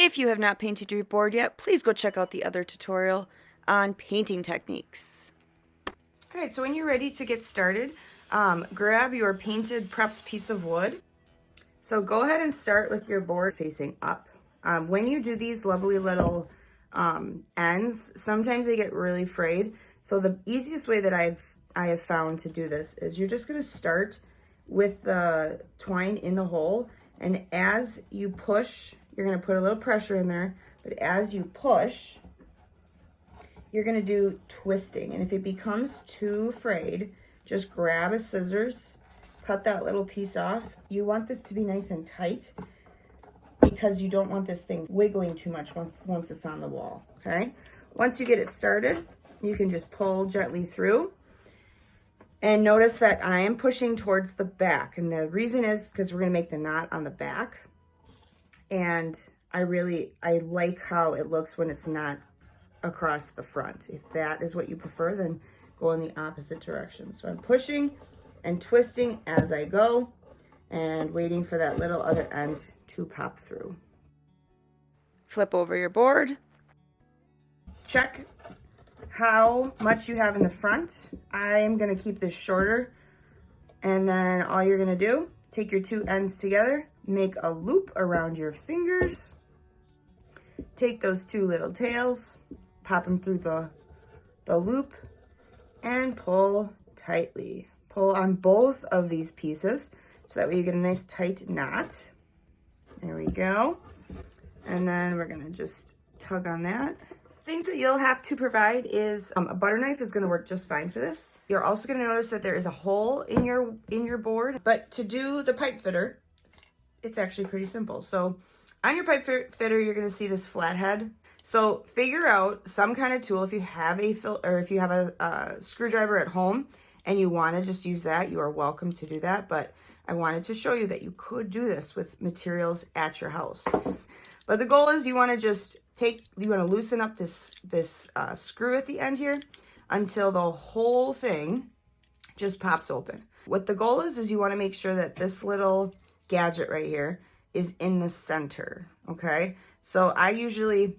If you have not painted your board yet, please go check out the other tutorial on painting techniques. All right, so when you're ready to get started, grab your painted prepped piece of wood. So go ahead and start with your board facing up. When you do these lovely little ends, sometimes they get really frayed. So the easiest way that I have found to do this is you're just gonna start with the twine in the hole, and as you push, you're gonna put a little pressure in there, but as you push, you're gonna do twisting. And if it becomes too frayed, just grab a scissors, cut that little piece off. You want this to be nice and tight because you don't want this thing wiggling too much once it's on the wall, okay? Once you get it started, you can just pull gently through. And notice that I am pushing towards the back. And the reason is because we're gonna make the knot on the back. And I like how it looks when it's not across the front. If that is what you prefer, then go in the opposite direction. So I'm pushing and twisting as I go and waiting for that little other end to pop through. Flip over your board. Check how much you have in the front. I am gonna keep this shorter, and then all you're gonna do, take your two ends together, make a loop around your fingers, take those two little tails, pop them through the loop, and pull tightly. Pull on both of these pieces so that way you get a nice tight knot. There we go. And then we're gonna just tug on that. Things that you'll have to provide is a butter knife is going to work just fine for this. You're also going to notice that there is a hole in your board, but to do the pipe fitter, it's actually pretty simple. So on your pipe fitter, you're going to see this flathead. So figure out some kind of tool. If you have a screwdriver at home and you want to just use that, you are welcome to do that. But I wanted to show you that you could do this with materials at your house. But the goal is you want to loosen up this screw at the end here until the whole thing just pops open. What the goal is you want to make sure that this little gadget right here is in the center, okay? So I usually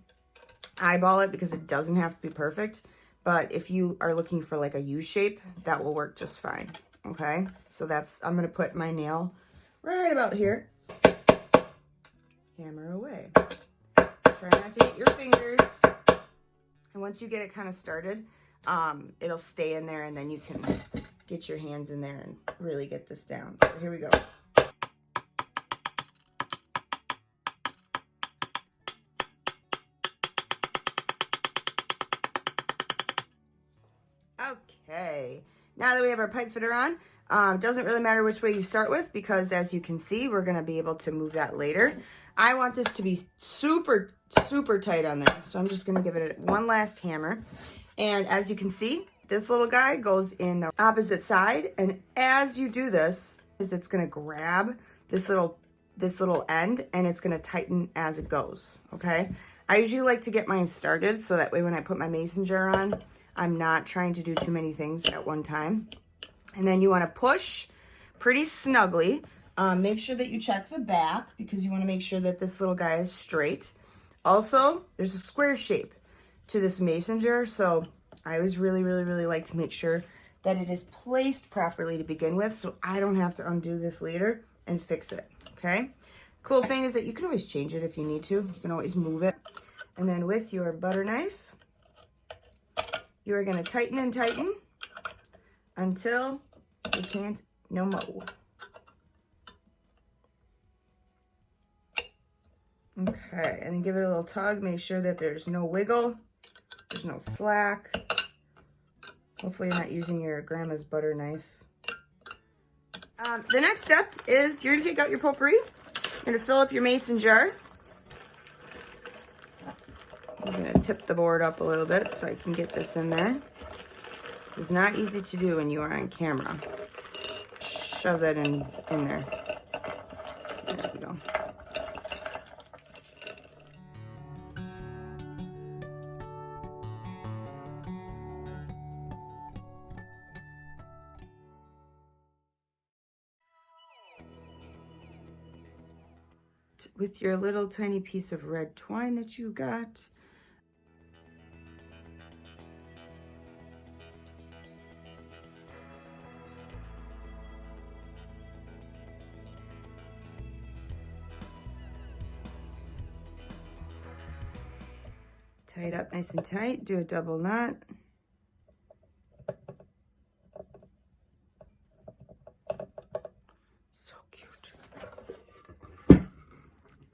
eyeball it because it doesn't have to be perfect, but if you are looking for like a U shape, that will work just fine, okay? So I'm going to put my nail right about here. Hammer away. Try not to hit your fingers. And once you get it kind of started, it'll stay in there, and then you can get your hands in there and really get this down. So here we go. Okay, now that we have our pipe fitter on, doesn't really matter which way you start with, because as you can see, we're going to be able to move that later. I want this to be super, super tight on there. So I'm just going to give it one last hammer. And as you can see, this little guy goes in the opposite side. And as you do this, it's going to grab this little end, and it's going to tighten as it goes. Okay. I usually like to get mine started so that way when I put my mason jar on, I'm not trying to do too many things at one time. And then you want to push pretty snugly. Make sure that you check the back because you want to make sure that this little guy is straight. Also, there's a square shape to this mason jar, so I always really, really, really like to make sure that it is placed properly to begin with, so I don't have to undo this later and fix it, okay? Cool thing is that you can always change it if you need to. You can always move it. And then with your butter knife, you are going to tighten and tighten until you can't no more. Okay, and then give it a little tug. Make sure that there's no wiggle, there's no slack. Hopefully you're not using your grandma's butter knife. The next step is you're going to take out your potpourri. You're going to fill up your mason jar. I'm going to tip the board up a little bit so I can get this in there. This is not easy to do when you are on camera. Shove that in there. There we go. just with your little tiny piece of red twine that you got. Tie it up nice and tight, do a double knot. So cute.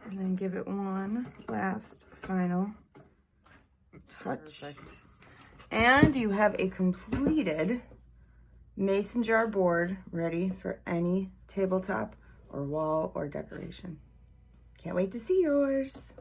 And then give it one last final touch. Perfect. And you have a completed mason jar board ready for any tabletop or wall or decoration. Can't wait to see yours.